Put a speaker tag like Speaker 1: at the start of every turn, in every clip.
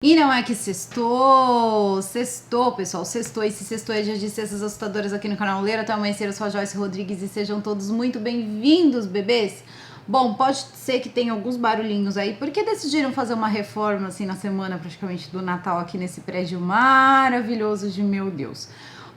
Speaker 1: E não é que sextou, pessoal, sextou, esse sextou é dia de sextas assustadoras aqui no canal Ler Até Amanhecer. Eu sou a Joyce Rodrigues e sejam todos muito bem-vindos, bebês. Bom, pode ser que tenha alguns barulhinhos aí, porque decidiram fazer uma reforma assim na semana praticamente do Natal aqui nesse prédio maravilhoso de meu Deus.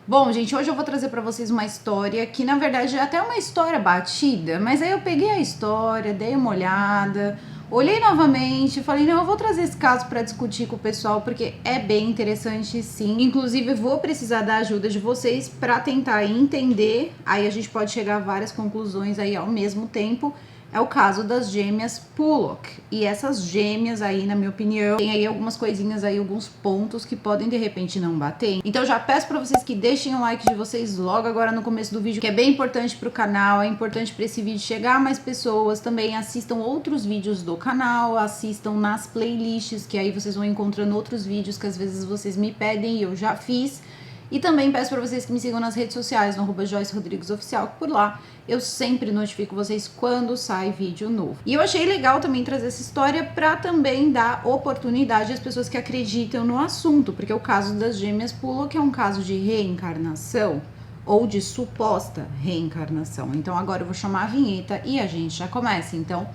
Speaker 1: Bom, gente, hoje eu vou trazer pra vocês uma história que na verdade é até uma história batida, mas aí eu peguei a história, dei uma olhada, olhei novamente e falei, não, eu vou trazer esse caso para discutir com o pessoal, porque é bem interessante sim. Inclusive, vou precisar da ajuda de vocês para tentar entender, aí a gente pode chegar a várias conclusões aí ao mesmo tempo. É o caso das gêmeas Pullock. E essas gêmeas aí, na minha opinião, tem aí algumas coisinhas aí, alguns pontos que podem de repente não bater. Então já peço para vocês que deixem o like de vocês logo agora no começo do vídeo, que é bem importante pro canal, é importante para esse vídeo chegar a mais pessoas. Também assistam outros vídeos do canal, assistam nas playlists, que aí vocês vão encontrando outros vídeos que às vezes vocês me pedem e eu já fiz. E também peço para vocês que me sigam nas redes sociais, no @JoyceRodriguesOficial, que por lá eu sempre notifico vocês quando sai vídeo novo. E eu achei legal também trazer essa história para também dar oportunidade às pessoas que acreditam no assunto, porque o caso das gêmeas Pullock é um caso de reencarnação ou de suposta reencarnação. Então agora eu vou chamar a vinheta e a gente já começa. Então,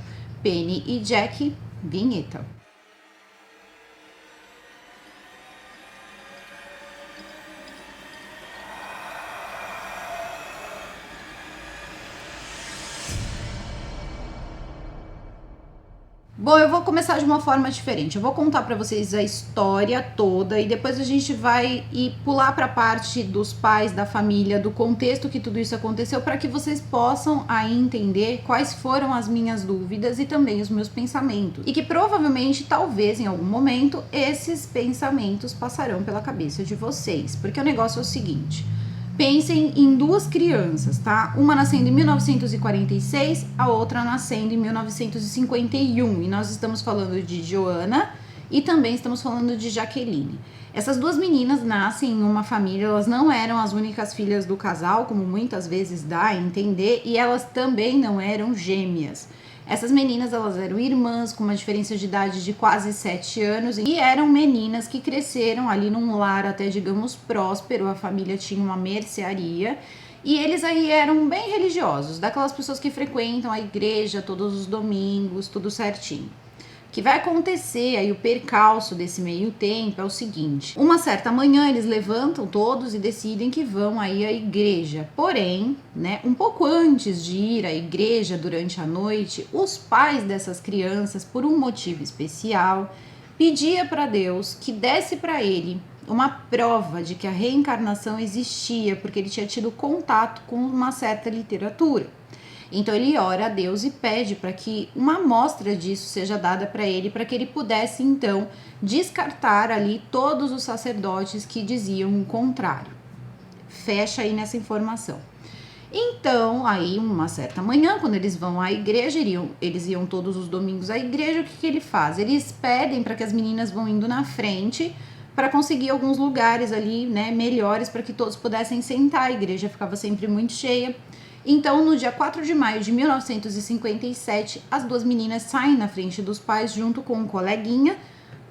Speaker 1: Penny e Jack, vinheta. Bom, eu vou começar de uma forma diferente. Eu vou contar para vocês a história toda e depois a gente vai pular para a parte dos pais, da família, do contexto que tudo isso aconteceu, para que vocês possam aí entender quais foram as minhas dúvidas e também os meus pensamentos. E que provavelmente, talvez em algum momento, esses pensamentos passarão pela cabeça de vocês. Porque o negócio é o seguinte: pensem em duas crianças, tá? Uma nascendo em 1946, a outra nascendo em 1951. E nós estamos falando de Joana e também estamos falando de Jaqueline. Essas duas meninas nascem em uma família, elas não eram as únicas filhas do casal, como muitas vezes dá a entender, e elas também não eram gêmeas. Essas meninas, elas eram irmãs com uma diferença de idade de quase 7 anos e eram meninas que cresceram ali num lar até, digamos, próspero. A família tinha uma mercearia e eles aí eram bem religiosos, daquelas pessoas que frequentam a igreja todos os domingos, tudo certinho. O que vai acontecer aí, o percalço desse meio tempo é o seguinte: uma certa manhã eles levantam todos e decidem que vão aí à igreja. Porém, né, um pouco antes de ir à igreja durante a noite, os pais dessas crianças, por um motivo especial, pedia para Deus que desse para ele uma prova de que a reencarnação existia, porque ele tinha tido contato com uma certa literatura. Então ele ora a Deus e pede para que uma amostra disso seja dada para ele, para que ele pudesse então descartar ali todos os sacerdotes que diziam o contrário. Fecha aí nessa informação. Então, aí uma certa manhã, quando eles vão à igreja, eles iam todos os domingos à igreja, o que ele faz? Eles pedem para que as meninas vão indo na frente para conseguir alguns lugares ali, né, melhores, para que todos pudessem sentar. A igreja ficava sempre muito cheia. Então, no dia 4 de maio de 1957, as duas meninas saem na frente dos pais junto com um coleguinha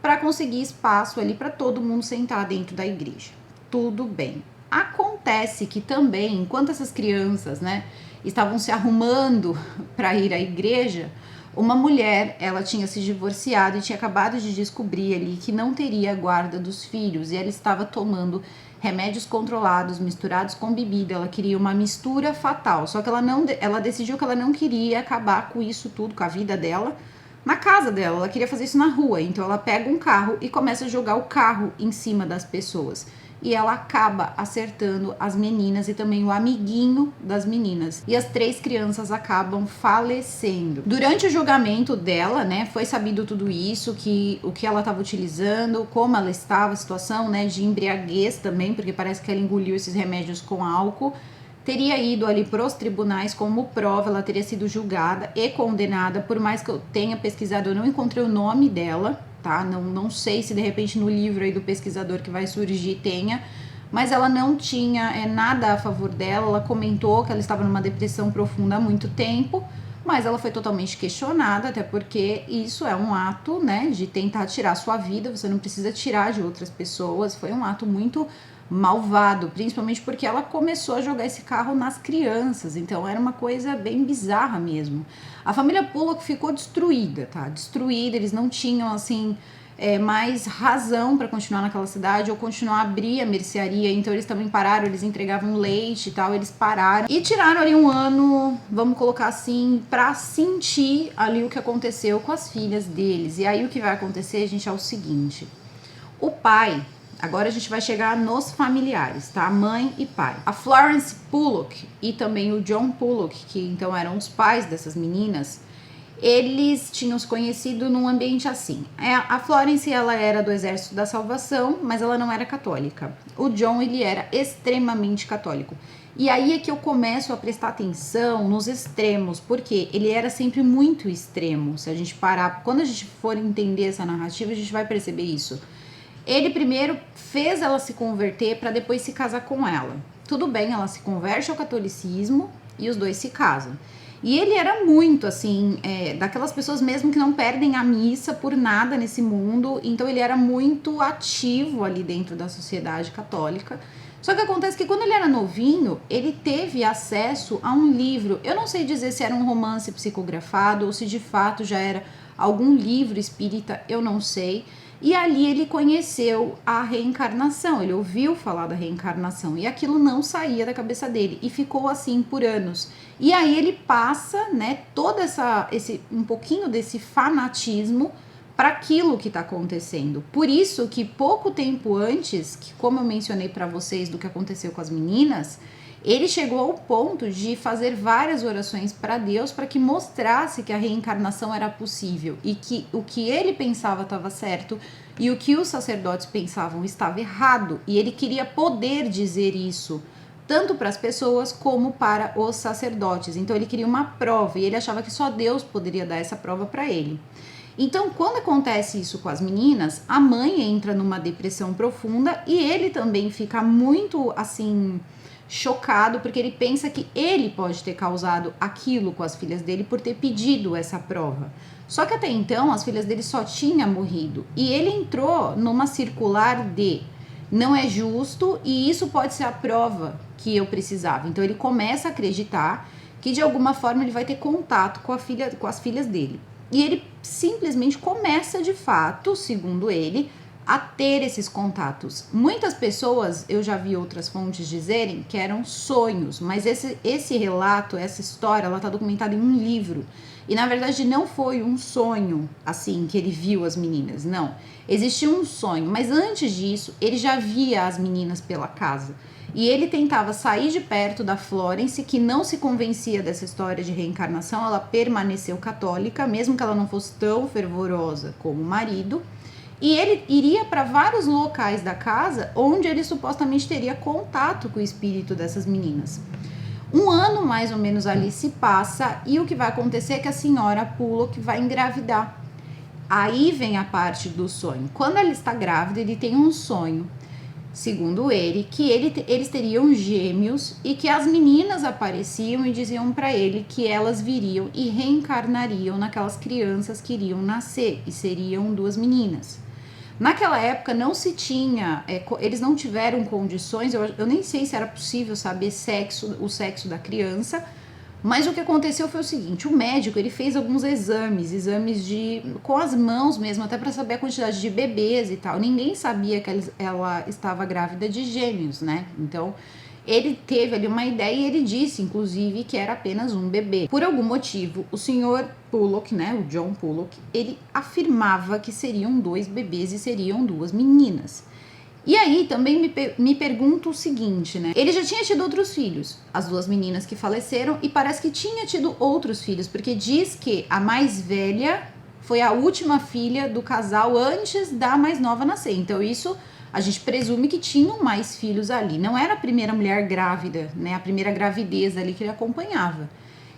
Speaker 1: para conseguir espaço ali para todo mundo sentar dentro da igreja. Tudo bem. Acontece que também, enquanto essas crianças, né, estavam se arrumando para ir à igreja, uma mulher, ela tinha se divorciado e tinha acabado de descobrir ali que não teria a guarda dos filhos e ela estava tomando remédios controlados misturados com bebida. Ela queria uma mistura fatal, só que ela decidiu que ela não queria acabar com isso tudo, com a vida dela, na casa dela. Ela queria fazer isso na rua, então ela pega um carro e começa a jogar o carro em cima das pessoas. E ela acaba acertando as meninas e também o amiguinho das meninas. E as 3 crianças acabam falecendo. Durante o julgamento dela, né, foi sabido tudo isso, que o que ela estava utilizando, como ela estava, a situação, né, de embriaguez também, porque parece que ela engoliu esses remédios com álcool. Teria ido ali para os tribunais como prova, ela teria sido julgada e condenada. Por mais que eu tenha pesquisado, eu não encontrei o nome dela, tá? Não sei se de repente no livro aí do pesquisador que vai surgir tenha, mas ela não tinha nada a favor dela. Ela comentou que ela estava numa depressão profunda há muito tempo, mas ela foi totalmente questionada, até porque isso é um ato, né, de tentar tirar a sua vida, você não precisa tirar de outras pessoas, foi um ato muito malvado, principalmente porque ela começou a jogar esse carro nas crianças, então era uma coisa bem bizarra mesmo. A família Pollock ficou destruída, tá? Destruída, eles não tinham, assim, mais razão para continuar naquela cidade ou continuar a abrir a mercearia, então eles também pararam, eles entregavam leite e tal, eles pararam e tiraram ali um ano, vamos colocar assim, para sentir ali o que aconteceu com as filhas deles. E aí o que vai acontecer, gente, é o seguinte: o pai, agora a gente vai chegar nos familiares, tá? Mãe e pai. A Florence Pollock e também o John Pollock, que então eram os pais dessas meninas, eles tinham se conhecido num ambiente assim. A Florence, ela era do Exército da Salvação, mas ela não era católica. O John, ele era extremamente católico. E aí é que eu começo a prestar atenção nos extremos, porque ele era sempre muito extremo. Se a gente parar, quando a gente for entender essa narrativa, a gente vai perceber isso. Ele primeiro fez ela se converter para depois se casar com ela. Tudo bem, ela se converte ao catolicismo e os dois se casam. E ele era muito, assim, daquelas pessoas mesmo que não perdem a missa por nada nesse mundo. Então ele era muito ativo ali dentro da sociedade católica. Só que acontece que quando ele era novinho, ele teve acesso a um livro. Eu não sei dizer se era um romance psicografado ou se de fato já era algum livro espírita, eu não sei. E ali ele conheceu a reencarnação, ele ouviu falar da reencarnação e aquilo não saía da cabeça dele e ficou assim por anos. E aí ele passa, né, todo um pouquinho desse fanatismo para aquilo que está acontecendo. Por isso que pouco tempo antes, que como eu mencionei para vocês do que aconteceu com as meninas, ele chegou ao ponto de fazer várias orações para Deus para que mostrasse que a reencarnação era possível e que o que ele pensava estava certo e o que os sacerdotes pensavam estava errado. E ele queria poder dizer isso tanto para as pessoas como para os sacerdotes. Então ele queria uma prova e ele achava que só Deus poderia dar essa prova para ele. Então, quando acontece isso com as meninas, a mãe entra numa depressão profunda e ele também fica muito assim chocado, porque ele pensa que ele pode ter causado aquilo com as filhas dele por ter pedido essa prova. Só que até então as filhas dele só tinham morrido e ele entrou numa circular de não é justo e isso pode ser a prova que eu precisava. Então ele começa a acreditar que de alguma forma ele vai ter contato com as filhas dele. E ele simplesmente começa de fato, segundo ele, a ter esses contatos. Muitas pessoas, eu já vi outras fontes dizerem que eram sonhos, mas esse relato, essa história, ela está documentada em um livro. E na verdade não foi um sonho, assim, que ele viu as meninas, não. Existia um sonho, mas antes disso, ele já via as meninas pela casa. E ele tentava sair de perto da Florence, que não se convencia dessa história de reencarnação, ela permaneceu católica, mesmo que ela não fosse tão fervorosa como o marido. E ele iria para vários locais da casa onde ele supostamente teria contato com o espírito dessas meninas. Um ano mais ou menos ali se passa e o que vai acontecer é que a senhora Pollock vai engravidar. Aí vem a parte do sonho. Quando ela está grávida, ele tem um sonho, segundo ele, que eles teriam gêmeos e que as meninas apareciam e diziam para ele que elas viriam e reencarnariam naquelas crianças que iriam nascer e seriam duas meninas. Naquela época não se tinha, eles não tiveram condições, eu nem sei se era possível saber o sexo da criança, mas o que aconteceu foi o seguinte: o médico ele fez alguns exames com as mãos mesmo, até para saber a quantidade de bebês e tal. Ninguém sabia que ela estava grávida de gêmeos, né? Então ele teve ali uma ideia e ele disse, inclusive, que era apenas um bebê. Por algum motivo, o senhor Pollock, né, o John Pollock, ele afirmava que seriam 2 bebês e seriam 2 meninas. E aí também me pergunto o seguinte, né? Ele já tinha tido outros filhos, as 2 meninas que faleceram, e parece que tinha tido outros filhos, porque diz que a mais velha foi a última filha do casal antes da mais nova nascer. Então isso a gente presume que tinham mais filhos ali. Não era a primeira mulher grávida, né? A primeira gravidez ali que ele acompanhava.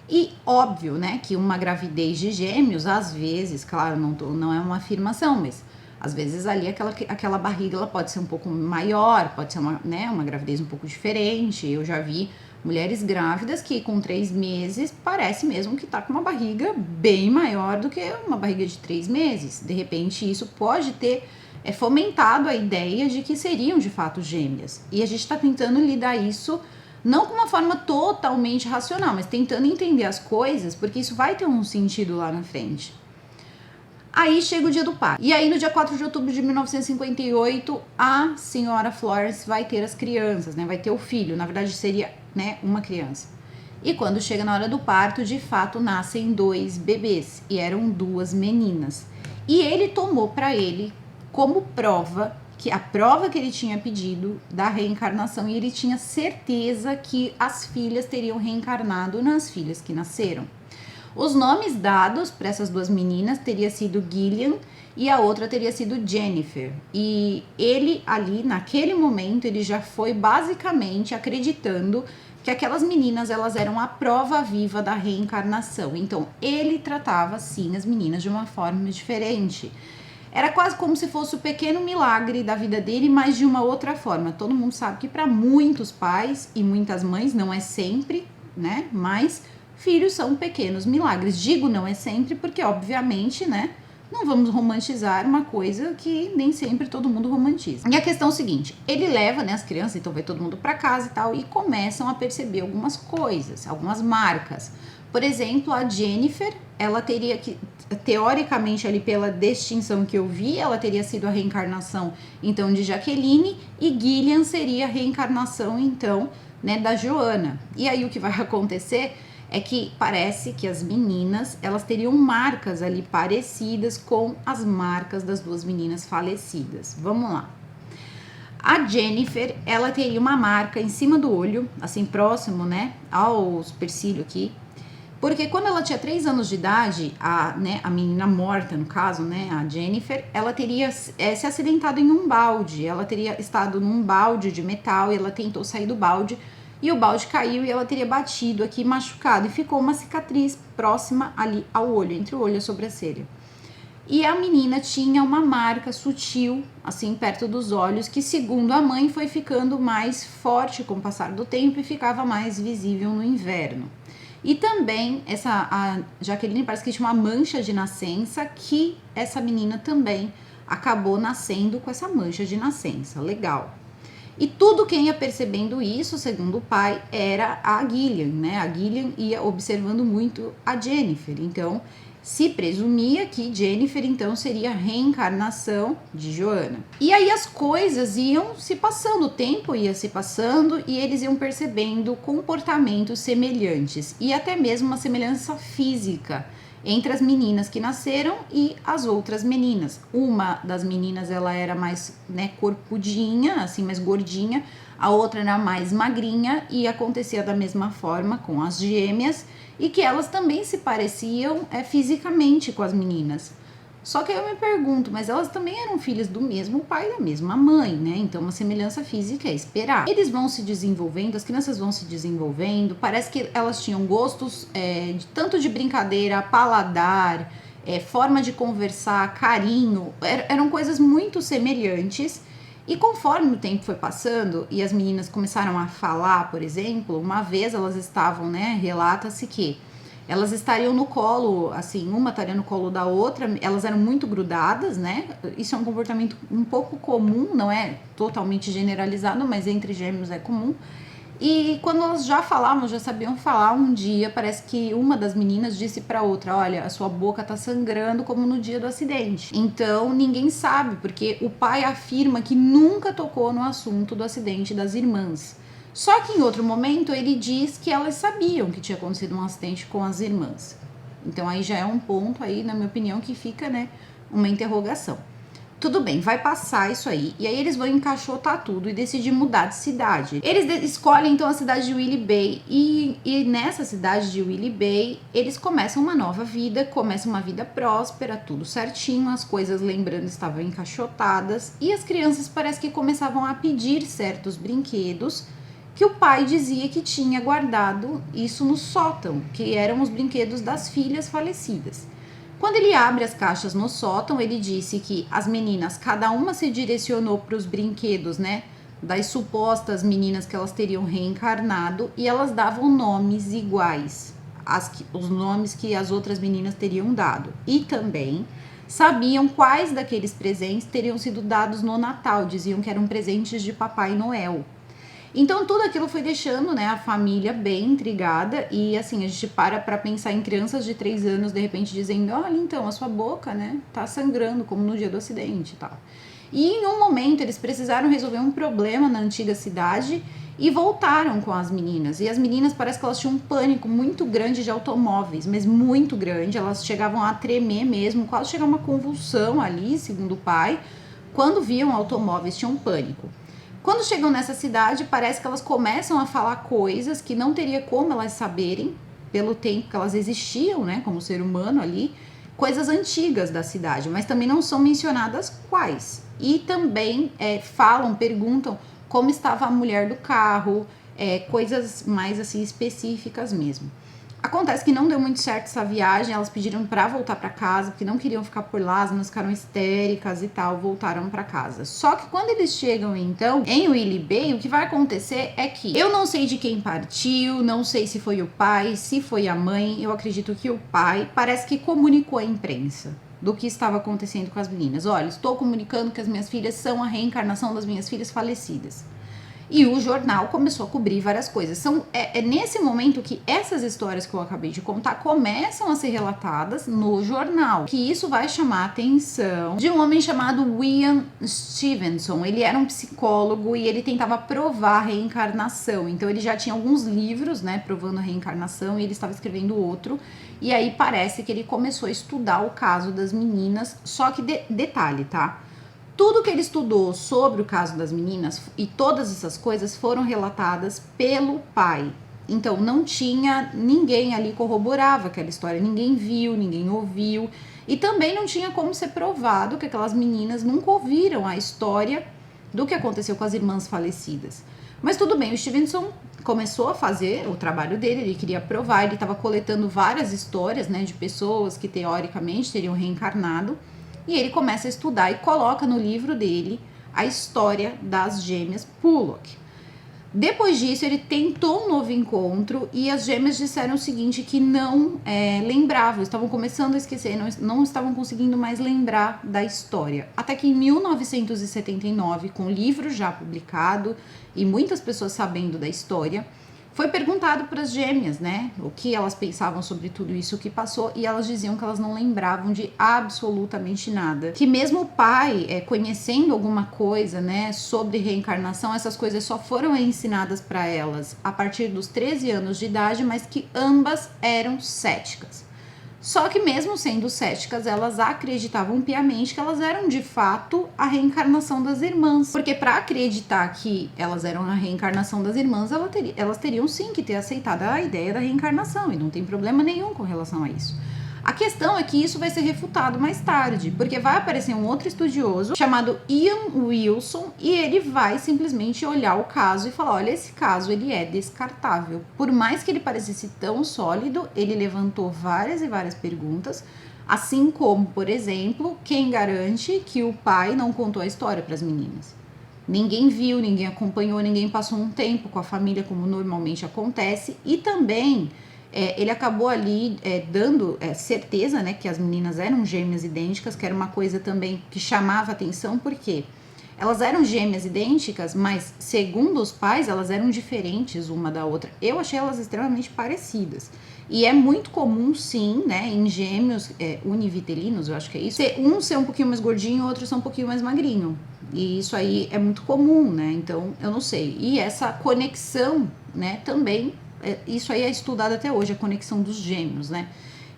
Speaker 1: E óbvio, né, que uma gravidez de gêmeos, às vezes, claro, não é uma afirmação, mas às vezes ali aquela barriga ela pode ser um pouco maior, pode ser uma gravidez um pouco diferente. Eu já vi Mulheres grávidas que com 3 meses parece mesmo que tá com uma barriga bem maior do que uma barriga de 3 meses. De repente isso pode ter fomentado a ideia de que seriam de fato gêmeas. E a gente está tentando lidar isso não com uma forma totalmente racional, mas tentando entender as coisas, porque isso vai ter um sentido lá na frente. Aí chega o dia do parto. E aí no dia 4 de outubro de 1958, a senhora Florence vai ter as crianças, né? Vai ter o filho, na verdade seria, né, uma criança. E quando chega na hora do parto, de fato nascem 2 bebês, e eram 2 meninas. E ele tomou para ele como prova, que a prova que ele tinha pedido da reencarnação, e ele tinha certeza que as filhas teriam reencarnado nas filhas que nasceram. Os nomes dados para essas 2 meninas teria sido Gillian e a outra teria sido Jennifer. E ele ali, naquele momento, ele já foi basicamente acreditando que aquelas meninas, elas eram a prova viva da reencarnação. Então, ele tratava, sim, as meninas de uma forma diferente. Era quase como se fosse o pequeno milagre da vida dele, mas de uma outra forma. Todo mundo sabe que para muitos pais e muitas mães, não é sempre, né? Mas filhos são pequenos milagres. Digo não é sempre porque, obviamente, né? Não vamos romantizar uma coisa que nem sempre todo mundo romantiza. E a questão é o seguinte, ele leva, né, as crianças, então vai todo mundo para casa e tal, e começam a perceber algumas coisas, algumas marcas. Por exemplo, a Jennifer, ela teria que, teoricamente ali pela distinção que eu vi, ela teria sido a reencarnação, então, de Jaqueline, e Gillian seria a reencarnação, então, né, da Joana. E aí o que vai acontecer é que parece que as meninas, elas teriam marcas ali parecidas com as marcas das 2 meninas falecidas. Vamos lá. A Jennifer, ela teria uma marca em cima do olho, assim, próximo, né, ao supercílio aqui, porque quando ela tinha 3 anos de idade, a menina morta, no caso, né, a Jennifer, ela teria se acidentado em um balde, ela teria estado num balde de metal e ela tentou sair do balde, e o balde caiu e ela teria batido aqui, machucado, e ficou uma cicatriz próxima ali ao olho, entre o olho e a sobrancelha. E a menina tinha uma marca sutil, assim, perto dos olhos, que segundo a mãe foi ficando mais forte com o passar do tempo e ficava mais visível no inverno. E também, a Jaqueline parece que tinha uma mancha de nascença, que essa menina também acabou nascendo com essa mancha de nascença. Legal. E tudo quem ia percebendo isso, segundo o pai, era a Gillian, né? A Gillian ia observando muito a Jennifer. Então, se presumia que Jennifer, então, seria a reencarnação de Joana. E aí as coisas iam se passando, o tempo ia se passando e eles iam percebendo comportamentos semelhantes e até mesmo uma semelhança física entre as meninas que nasceram e as outras meninas. Uma das meninas, ela era mais, né, corpudinha, assim, mais gordinha, a outra era mais magrinha e acontecia da mesma forma com as gêmeas e que elas também se pareciam fisicamente com as meninas. Só que aí eu me pergunto, mas elas também eram filhas do mesmo pai e da mesma mãe, né? Então uma semelhança física é esperar. Eles vão se desenvolvendo, as crianças vão se desenvolvendo, parece que elas tinham gostos tanto de brincadeira, paladar, forma de conversar, carinho, eram coisas muito semelhantes. E conforme o tempo foi passando e as meninas começaram a falar, por exemplo, uma vez elas estavam, né, relata-se que elas estariam no colo, assim, uma estaria no colo da outra, elas eram muito grudadas, né? Isso é um comportamento um pouco comum, não é totalmente generalizado, mas entre gêmeos é comum. E quando elas já falavam, já sabiam falar, um dia parece que uma das meninas disse para outra, olha, a sua boca tá sangrando como no dia do acidente. Então ninguém sabe, porque o pai afirma que nunca tocou no assunto do acidente das irmãs. Só que em outro momento ele diz que elas sabiam que tinha acontecido um acidente com as irmãs. Então aí já é um ponto aí, na minha opinião, que fica, né, uma interrogação. Tudo bem, vai passar isso aí. E aí eles vão encaixotar tudo e decidir mudar de cidade. Eles escolhem então a cidade de Willie Bay. E nessa cidade de Willie Bay, eles começam uma nova vida, começam uma vida próspera, tudo certinho. As coisas, lembrando, estavam encaixotadas. E as crianças parece que começavam a pedir certos brinquedos que o pai dizia que tinha guardado isso no sótão, que eram os brinquedos das filhas falecidas. Quando ele abre as caixas no sótão, ele disse que as meninas, cada uma se direcionou para os brinquedos, né, das supostas meninas que elas teriam reencarnado, e elas davam nomes iguais, os nomes que as outras meninas teriam dado. E também sabiam quais daqueles presentes teriam sido dados no Natal, diziam que eram presentes de Papai Noel. Então tudo aquilo foi deixando, né, a família bem intrigada, e assim, a gente para pensar em crianças de 3 anos de repente dizendo, olha, então a sua boca, né, tá sangrando como no dia do acidente e tal. E em um momento eles precisaram resolver um problema na antiga cidade e voltaram com as meninas. E as meninas, parece que elas tinham um pânico muito grande de automóveis, mas muito grande. Elas chegavam a tremer mesmo, quase chegar uma convulsão ali, segundo o pai. Quando viam automóveis, tinham pânico. Quando chegam nessa cidade, parece que elas começam a falar coisas que não teria como elas saberem, pelo tempo que elas existiam, né, como ser humano ali, coisas antigas da cidade, mas também não são mencionadas quais. E também perguntam como estava a mulher do carro, coisas mais assim específicas mesmo. Acontece que não deu muito certo essa viagem, elas pediram para voltar para casa, porque não queriam ficar por lá, as meninas ficaram histéricas e tal, voltaram para casa. Só que quando eles chegam então em Willy Bay, o que vai acontecer é que eu não sei de quem partiu, não sei se foi o pai, se foi a mãe, eu acredito que o pai parece que comunicou à imprensa do que estava acontecendo com as meninas. Olha, estou comunicando que as minhas filhas são a reencarnação das minhas filhas falecidas. E o jornal começou a cobrir várias coisas. É nesse momento que essas histórias que eu acabei de contar começam a ser relatadas no jornal. Que isso vai chamar a atenção de um homem chamado William Stevenson. Ele era um psicólogo e ele tentava provar a reencarnação. Então ele já tinha alguns livros, né, provando a reencarnação, e ele estava escrevendo outro. E aí parece que ele começou a estudar o caso das meninas. Só que detalhe, tá? Tudo que ele estudou sobre o caso das meninas e todas essas coisas foram relatadas pelo pai. Então não tinha ninguém ali corroborava aquela história, ninguém viu, ninguém ouviu. E também não tinha como ser provado que aquelas meninas nunca ouviram a história do que aconteceu com as irmãs falecidas. Mas tudo bem, o Stevenson começou a fazer o trabalho dele, ele queria provar, ele estava coletando várias histórias, né, de pessoas que teoricamente teriam reencarnado. E ele começa a estudar e coloca no livro dele a história das gêmeas Pollock. Depois disso, ele tentou um novo encontro e as gêmeas disseram o seguinte, que não lembravam, estavam começando a esquecer, não estavam conseguindo mais lembrar da história. Até que em 1979, com o livro já publicado e muitas pessoas sabendo da história, foi perguntado para as gêmeas, né, o que elas pensavam sobre tudo isso que passou, e elas diziam que elas não lembravam de absolutamente nada. Que mesmo o pai, conhecendo alguma coisa, né, sobre reencarnação, essas coisas só foram ensinadas para elas a partir dos 13 anos de idade, mas que ambas eram céticas. Só que mesmo sendo céticas, elas acreditavam piamente que elas eram de fato a reencarnação das irmãs. Porque para acreditar que elas eram a reencarnação das irmãs, elas teriam sim que ter aceitado a ideia da reencarnação, e não tem problema nenhum com relação a isso. A questão é que isso vai ser refutado mais tarde, porque vai aparecer um outro estudioso chamado Ian Wilson, e ele vai simplesmente olhar o caso e falar, olha, esse caso ele é descartável. Por mais que ele parecesse tão sólido, ele levantou várias e várias perguntas, assim como, por exemplo, quem garante que o pai não contou a história para as meninas? Ninguém viu, ninguém acompanhou, ninguém passou um tempo com a família como normalmente acontece, e também ele acabou ali dando certeza, né, que as meninas eram gêmeas idênticas, que era uma coisa também que chamava atenção, porque elas eram gêmeas idênticas, mas segundo os pais elas eram diferentes uma da outra. Eu achei elas extremamente parecidas. E é muito comum, sim, né, em gêmeos univitelinos, eu acho que é isso, um ser um pouquinho mais gordinho, o outro ser um pouquinho mais magrinho. E isso aí é muito comum, né, então eu não sei. E essa conexão, né, também, isso aí é estudado até hoje, a conexão dos gêmeos, né.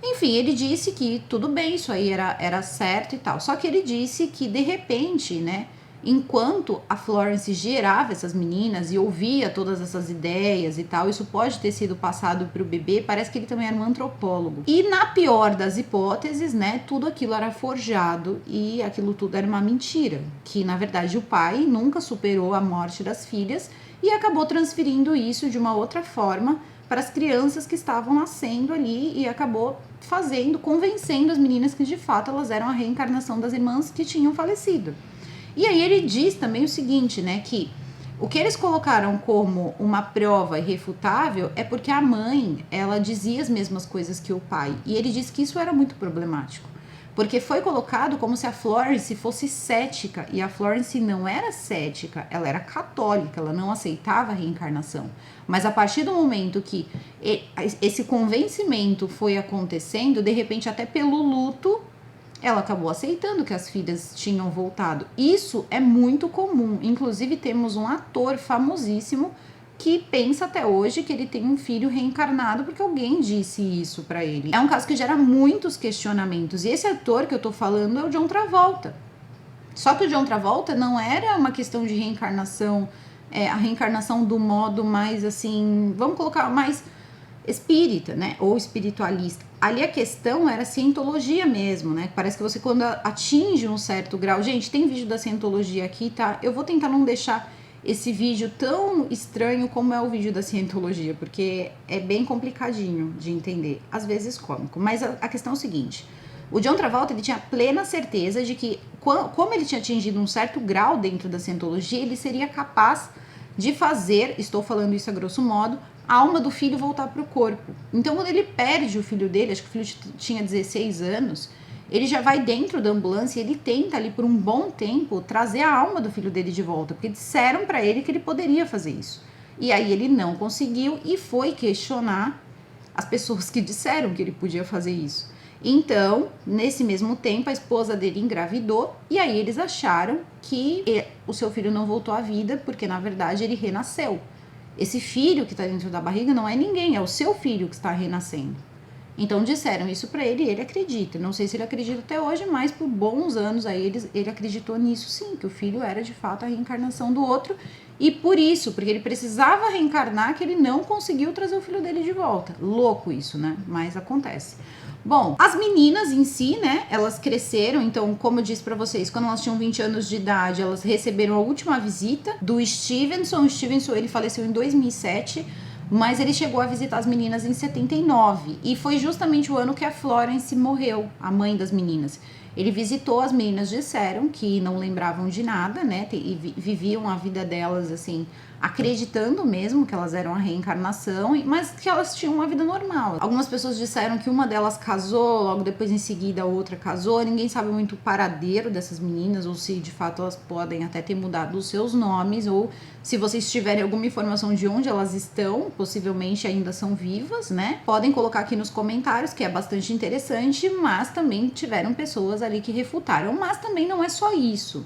Speaker 1: Enfim, ele disse que tudo bem, isso aí era certo e tal. Só que ele disse que, de repente, né, enquanto a Florence gerava essas meninas e ouvia todas essas ideias e tal, isso pode ter sido passado para o bebê, parece que ele também era um antropólogo. E na pior das hipóteses, né, tudo aquilo era forjado e aquilo tudo era uma mentira, que na verdade o pai nunca superou a morte das filhas e acabou transferindo isso de uma outra forma para as crianças que estavam nascendo ali e acabou convencendo as meninas que de fato elas eram a reencarnação das irmãs que tinham falecido. E aí ele diz também o seguinte, né, que O que eles colocaram como uma prova irrefutável é porque a mãe, ela dizia as mesmas coisas que o pai. E ele disse que isso era muito problemático. Porque foi colocado como se a Florence fosse cética. E a Florence não era cética, ela era católica, ela não aceitava a reencarnação. Mas a partir do momento que esse convencimento foi acontecendo, de repente até pelo luto, ela acabou aceitando que as filhas tinham voltado. Isso é muito comum. Inclusive, temos um ator famosíssimo que pensa até hoje que ele tem um filho reencarnado porque alguém disse isso pra ele. É um caso que gera muitos questionamentos. E esse ator que eu tô falando é o John Travolta. Só que o John Travolta não era uma questão de reencarnação, a reencarnação do modo mais assim, vamos colocar mais espírita, né, ou espiritualista. Ali a questão era cientologia mesmo, né? Parece que você quando atinge um certo grau... Gente, tem vídeo da cientologia aqui, tá? Eu vou tentar não deixar esse vídeo tão estranho como é o vídeo da cientologia, porque é bem complicadinho de entender, às vezes cômico. Mas a questão é o seguinte, o John Travolta, ele tinha plena certeza de que, como ele tinha atingido um certo grau dentro da cientologia, ele seria capaz de fazer, estou falando isso a grosso modo, a alma do filho voltar para o corpo. Então, quando ele perde o filho dele, acho que o filho tinha 16 anos, ele já vai dentro da ambulância e ele tenta ali por um bom tempo trazer a alma do filho dele de volta, porque disseram para ele que ele poderia fazer isso. E aí ele não conseguiu e foi questionar as pessoas que disseram que ele podia fazer isso. Então, nesse mesmo tempo, a esposa dele engravidou e aí eles acharam que o seu filho não voltou à vida porque, na verdade, ele renasceu. Esse filho que está dentro da barriga não é ninguém, é o seu filho que está renascendo. Então disseram isso para ele e ele acredita. Não sei se ele acredita até hoje, mas por bons anos aí ele acreditou nisso sim, que o filho era de fato a reencarnação do outro. E por isso, porque ele precisava reencarnar, que ele não conseguiu trazer o filho dele de volta. Louco isso, né? Mas acontece. Bom, as meninas em si, né, elas cresceram, então, como eu disse pra vocês, quando elas tinham 20 anos de idade, elas receberam a última visita do Stevenson. O Stevenson, ele faleceu em 2007, mas ele chegou a visitar as meninas em 79, e foi justamente o ano que a Florence morreu, a mãe das meninas. Ele visitou, as meninas disseram que não lembravam de nada, né, e viviam a vida delas, assim, acreditando mesmo que elas eram a reencarnação, mas que elas tinham uma vida normal. Algumas pessoas disseram que uma delas casou, logo depois em seguida a outra casou. Ninguém sabe muito o paradeiro dessas meninas, ou se de fato elas podem até ter mudado os seus nomes, ou se vocês tiverem alguma informação de onde elas estão, possivelmente ainda são vivas, né? Podem colocar aqui nos comentários, que é bastante interessante, mas também tiveram pessoas ali que refutaram. Mas também não é só isso.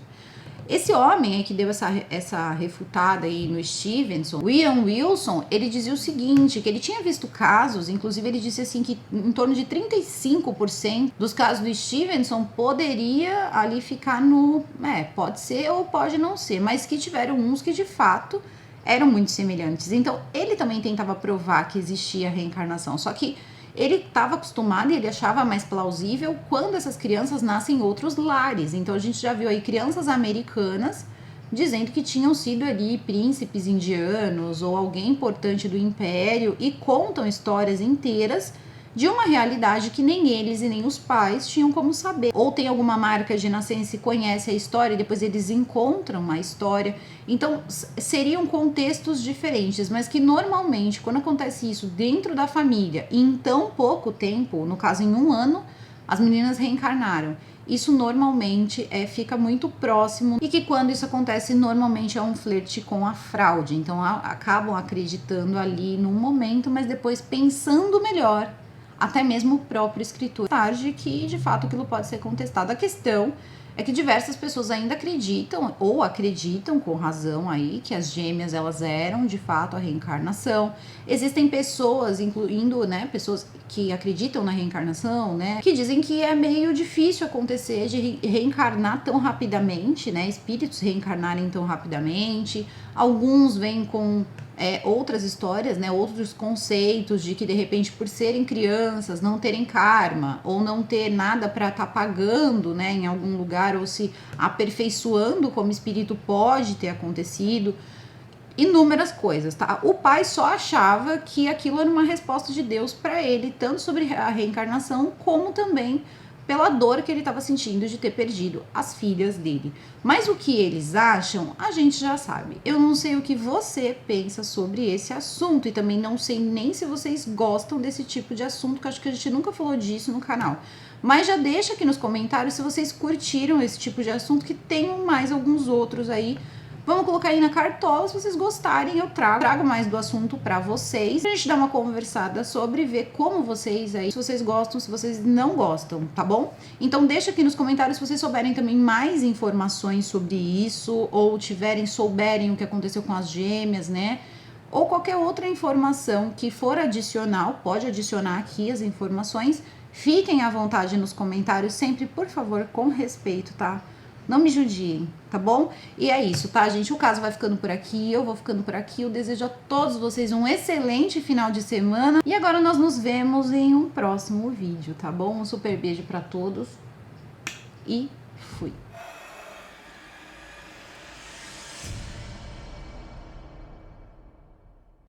Speaker 1: Esse homem aí que deu essa refutada aí no Stevenson, William Wilson, ele dizia o seguinte, que ele tinha visto casos, inclusive ele disse assim que em torno de 35% dos casos do Stevenson poderia ali ficar no, pode ser ou pode não ser, mas que tiveram uns que de fato eram muito semelhantes. Então ele também tentava provar que existia reencarnação, só que ele estava acostumado e ele achava mais plausível quando essas crianças nascem em outros lares. Então a gente já viu aí crianças americanas dizendo que tinham sido ali príncipes indianos ou alguém importante do império e contam histórias inteiras de uma realidade que nem eles e nem os pais tinham como saber. Ou tem alguma marca de nascença e conhece a história e depois eles encontram a história. Então, seriam contextos diferentes, mas que normalmente, quando acontece isso dentro da família, e em tão pouco tempo, no caso em 1 ano, as meninas reencarnaram. Isso normalmente fica muito próximo e que quando isso acontece, normalmente é um flerte com a fraude. Então, acabam acreditando ali num momento, mas depois pensando melhor, até mesmo o próprio escritor tarde que de fato aquilo pode ser contestado. A questão é que diversas pessoas ainda acreditam, ou acreditam com razão aí, que as gêmeas elas eram de fato a reencarnação. Existem pessoas, incluindo, né, pessoas que acreditam na reencarnação, né, que dizem que é meio difícil acontecer de reencarnar tão rapidamente, né, espíritos reencarnarem tão rapidamente. Alguns vêm com outras histórias, né, outros conceitos de que de repente por serem crianças não terem karma ou não ter nada para estar pagando, né, em algum lugar ou se aperfeiçoando como espírito pode ter acontecido, inúmeras coisas, tá? O pai só achava que aquilo era uma resposta de Deus para ele, tanto sobre a reencarnação como também pela dor que ele estava sentindo de ter perdido as filhas dele. Mas o que eles acham, a gente já sabe. Eu não sei o que você pensa sobre esse assunto e também não sei nem se vocês gostam desse tipo de assunto, que eu acho que a gente nunca falou disso no canal. Mas já deixa aqui nos comentários se vocês curtiram esse tipo de assunto, que tem mais alguns outros aí. Vamos colocar aí na cartola, se vocês gostarem eu trago mais do assunto pra vocês. Pra gente dar uma conversada sobre, ver como vocês aí, se vocês gostam, se vocês não gostam, tá bom? Então deixa aqui nos comentários se vocês souberem também mais informações sobre isso, ou souberem o que aconteceu com as gêmeas, né? Ou qualquer outra informação que for adicional, pode adicionar aqui as informações. Fiquem à vontade nos comentários, sempre, por favor, com respeito, tá? Não me judiem, tá bom? E é isso, tá, gente? O caso vai ficando por aqui, eu vou ficando por aqui. Eu desejo a todos vocês um excelente final de semana. E agora nós nos vemos em um próximo vídeo, tá bom? Um super beijo pra todos e fui!